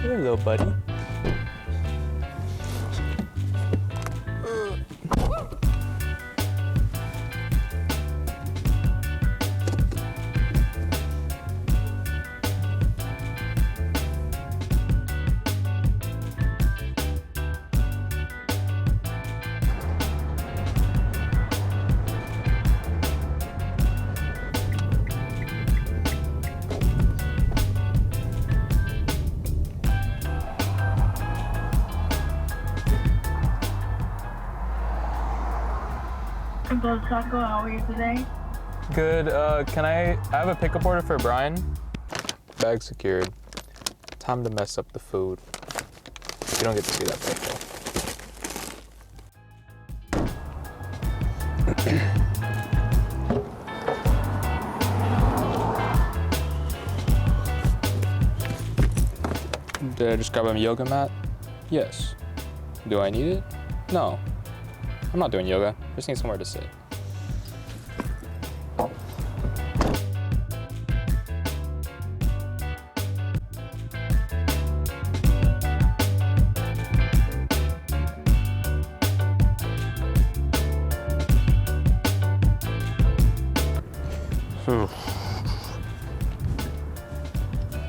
Hey, little buddy. Hello, Taco. How are you today? Good. I have a pickup order for Brian. Bag secured. Time to mess up the food. You don't get to see that though. Did I just grab a yoga mat? Yes. Do I need it? No. I'm not doing yoga. Just need somewhere to sit.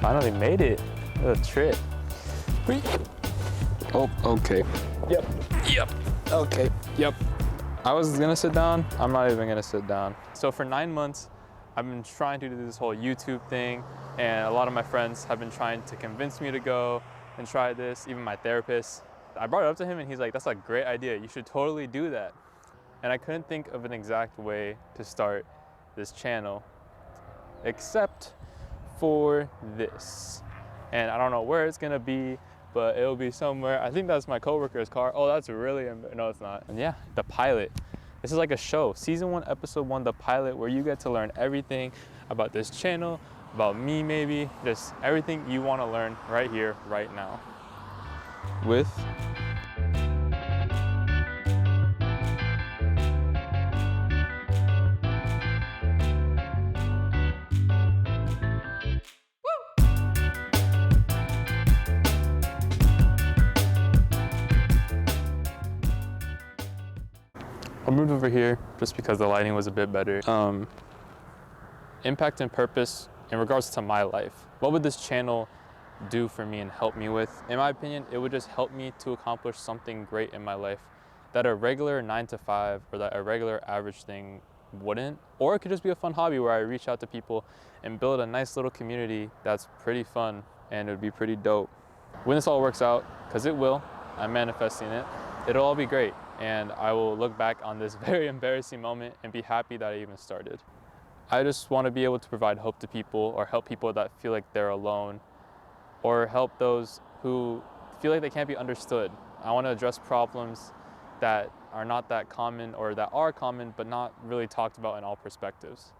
Finally made it. What a trip. Oh, okay. Yep. Okay. Yep. I was gonna sit down. I'm not even gonna sit down. So for 9 months, I've been trying to do this whole YouTube thing, and a lot of my friends have been trying to convince me to go and try this, even my therapist. I brought it up to him and he's like, that's a great idea. You should totally do that. And I couldn't think of an exact way to start this channel, except for this. And I don't know where it's gonna be, but it'll be somewhere. I think that's my coworker's car. Oh, that's really, no, it's not. And yeah, the pilot. This is like a show. Season 1, episode 1, the pilot, where you get to learn everything about this channel, about me maybe, just everything you wanna learn right here, right now. With I moved over here just because the lighting was a bit better. Impact and purpose in regards to my life. What would this channel do for me and help me with? In my opinion, it would just help me to accomplish something great in my life that a regular 9 to 5 or that a regular average thing wouldn't. Or it could just be a fun hobby where I reach out to people and build a nice little community that's pretty fun, and it would be pretty dope. When this all works out, because it will, I'm manifesting it, it'll all be great. And I will look back on this very embarrassing moment and be happy that I even started. I just want to be able to provide hope to people, or help people that feel like they're alone, or help those who feel like they can't be understood. I want to address problems that are not that common, or that are common but not really talked about in all perspectives.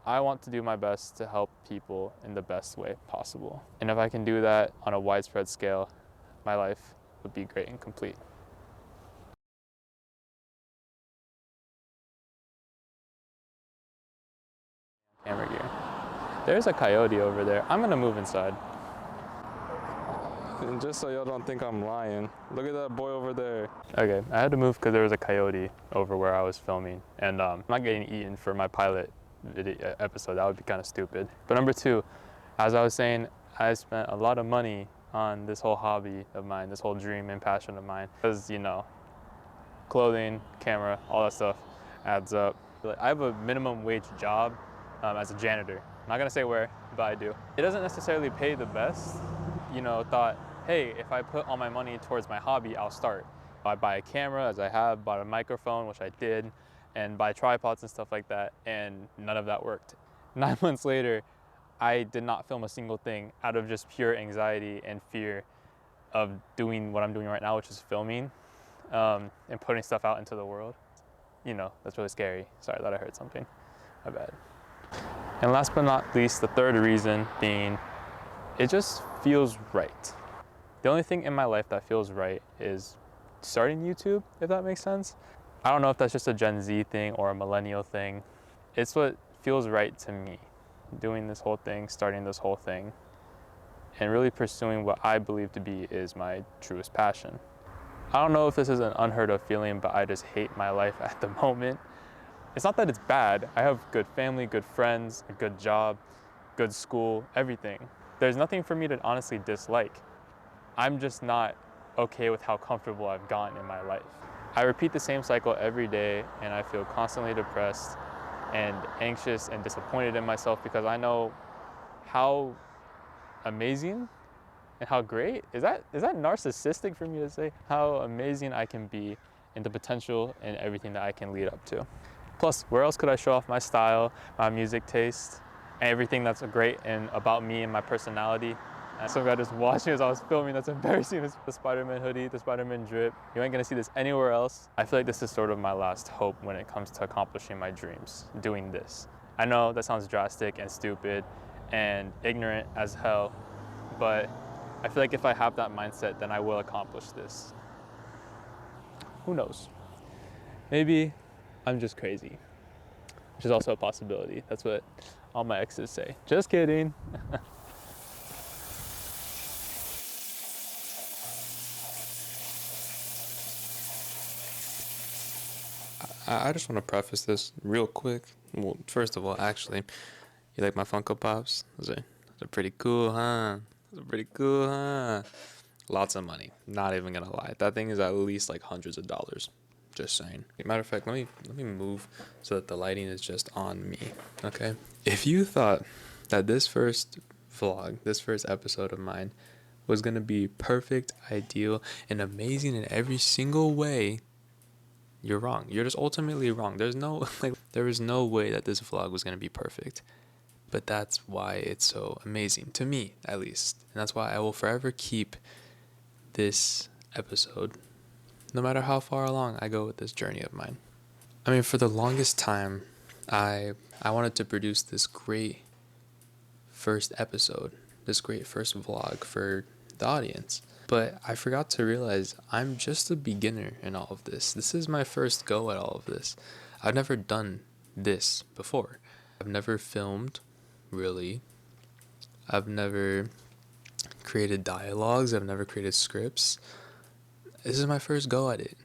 I want to do my best to help people in the best way possible. And if I can do that on a widespread scale, my life would be great and complete. Camera gear. There's a coyote over there. I'm gonna move inside. And just so y'all don't think I'm lying, look at that boy over there. Okay, I had to move because there was a coyote over where I was filming, and I'm not getting eaten for my pilot episode. That would be kind of stupid. But number 2, as I was saying, I spent a lot of money on this whole hobby of mine, this whole dream and passion of mine, because, you know, clothing, camera, all that stuff adds up. I have a minimum wage job as a janitor. I'm not gonna say where, but I do. It doesn't necessarily pay the best. You know, thought, hey, if I put all my money towards my hobby, I'll start. I buy a camera, as I have, bought a microphone, which I did, and buy tripods and stuff like that, and none of that worked. 9 months later, I did not film a single thing out of just pure anxiety and fear of doing what I'm doing right now, which is filming and putting stuff out into the world. You know, that's really scary. Sorry, I thought I heard something. My bad. And last but not least, the third reason being, it just feels right. The only thing in my life that feels right is starting YouTube, if that makes sense. I don't know if that's just a Gen Z thing or a millennial thing. It's what feels right to me. Doing this whole thing, starting this whole thing. and really pursuing what I believe to be is my truest passion. I don't know if this is an unheard of feeling, but I just hate my life at the moment. It's not that it's bad. I have good family, good friends, a good job, good school, everything. There's nothing for me to honestly dislike. I'm just not okay with how comfortable I've gotten in my life. I repeat the same cycle every day, and I feel constantly depressed and anxious and disappointed in myself because I know how amazing and how great is that narcissistic for me to say how amazing I can be and the potential and everything that I can lead up to. Plus, where else could I show off my style, my music taste, and everything that's great and about me and my personality? And some guy just watching as I was filming, that's embarrassing. It's the Spider-Man hoodie, the Spider-Man drip. You ain't gonna see this anywhere else. I feel like this is sort of my last hope when it comes to accomplishing my dreams, doing this. I know that sounds drastic and stupid and ignorant as hell, but I feel like if I have that mindset, then I will accomplish this. Who knows? Maybe I'm just crazy, which is also a possibility. That's what all my exes say. Just kidding. I just want to preface this real quick. Well, first of all, actually, you like my Funko Pops? Those are pretty cool, huh? Those are pretty cool, huh? Lots of money. Not even gonna lie. That thing is at least like hundreds of dollars. Just saying. Matter of fact, let me move so that the lighting is just on me. Okay. If you thought that this first vlog, this first episode of mine, was gonna be perfect, ideal, and amazing in every single way, you're wrong. You're just ultimately wrong. There was no way that this vlog was gonna be perfect. But that's why it's so amazing, to me at least. And that's why I will forever keep this episode, no matter how far along I go with this journey of mine. I mean, for the longest time, I wanted to produce this great first episode, this great first vlog for the audience. But I forgot to realize I'm just a beginner in all of this. This is my first go at all of this. I've never done this before. I've never filmed, really. I've never created dialogues. I've never created scripts. This is my first go at it.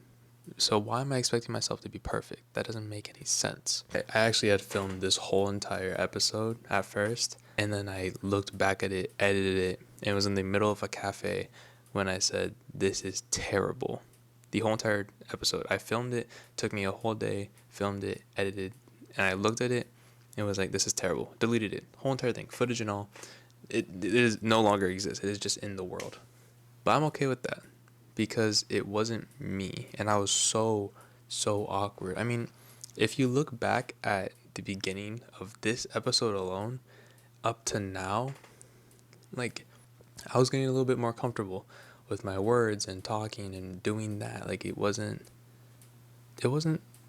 So why am I expecting myself to be perfect? That doesn't make any sense. I actually had filmed this whole entire episode at first, and then I looked back at it, edited it, and it was in the middle of a cafe when I said, this is terrible. The whole entire episode. I filmed it, took me a whole day, filmed it, edited, and I looked at it, and was like, this is terrible. Deleted it. Whole entire thing, footage and all. It is no longer exists. It is just in the world. But I'm okay with that because it wasn't me, and I was so awkward. I mean, if you look back at the beginning of this episode alone, up to now, like, I was getting a little bit more comfortable with my words and talking and doing that. Like, it wasn't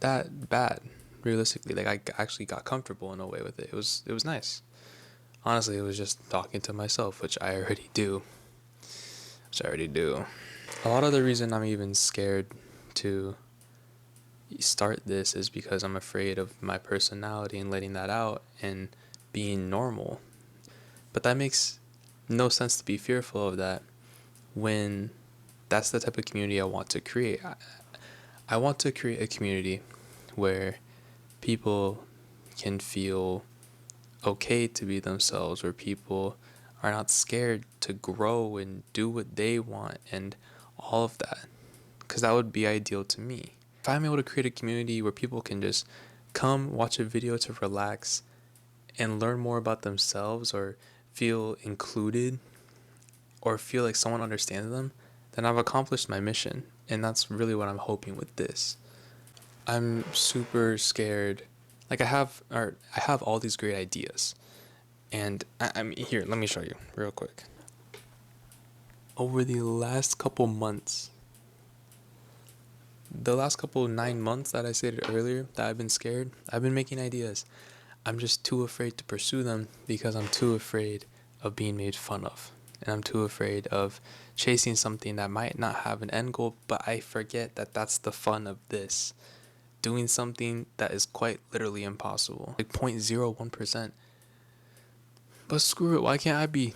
that bad, realistically. Like, I actually got comfortable in a way with it. It was nice. Honestly, it was just talking to myself, which I already do. A lot of the reason I'm even scared to start this is because I'm afraid of my personality and letting that out and being normal. But that makes no sense to be fearful of that when that's the type of community I want to create. I want to create a community where people can feel okay to be themselves, where people are not scared to grow and do what they want and all of that, because that would be ideal to me. If I'm able to create a community where people can just come watch a video to relax and learn more about themselves or feel included or feel like someone understands them, then I've accomplished my mission. And that's really what I'm hoping with this. I'm super scared. Like, I have all these great ideas. And I'm here, let me show you real quick. Over the last couple months, the last couple 9 months that I stated earlier that I've been scared, I've been making ideas. I'm just too afraid to pursue them because I'm too afraid of being made fun of. And I'm too afraid of chasing something that might not have an end goal, but I forget that that's the fun of this. Doing something that is quite literally impossible. Like 0.01%. But screw it, why can't I be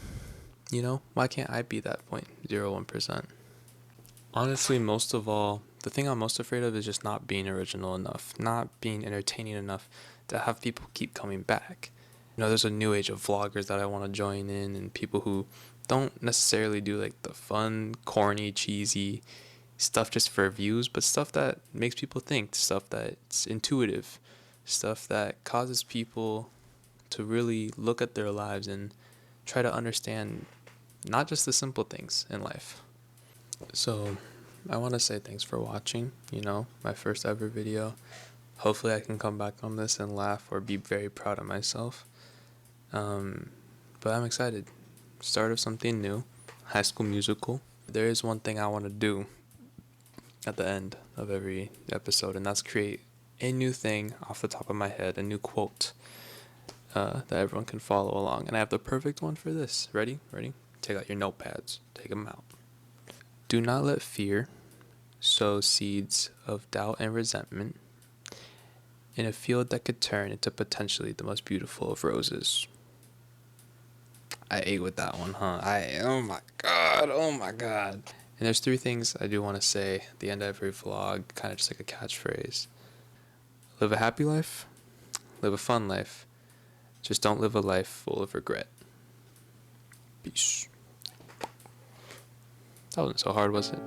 You know, why can't I be that 0.01%? Honestly, most of all, the thing I'm most afraid of is just not being original enough, not being entertaining enough to have people keep coming back. You know, there's a new age of vloggers that I want to join in, and people who don't necessarily do like the fun, corny, cheesy stuff just for views, but stuff that makes people think, stuff that's intuitive, stuff that causes people to really look at their lives and try to understand not just the simple things in life. So, I want to say thanks for watching, you know, my first ever video. Hopefully I can come back on this and laugh or be very proud of myself. But I'm excited. Start of something new. High School Musical. There is one thing I want to do at the end of every episode, and that's create a new thing off the top of my head, a new quote that everyone can follow along. And I have the perfect one for this. Ready? Ready? Take out your notepads. Take them out. Do not let fear sow seeds of doubt and resentment in a field that could turn into potentially the most beautiful of roses. I ate with that one, huh? Oh my god, oh my god. And there's 3 things I do want to say at the end of every vlog, kind of just like a catchphrase. Live a happy life, live a fun life, just don't live a life full of regret. Peace. That wasn't so hard, was it?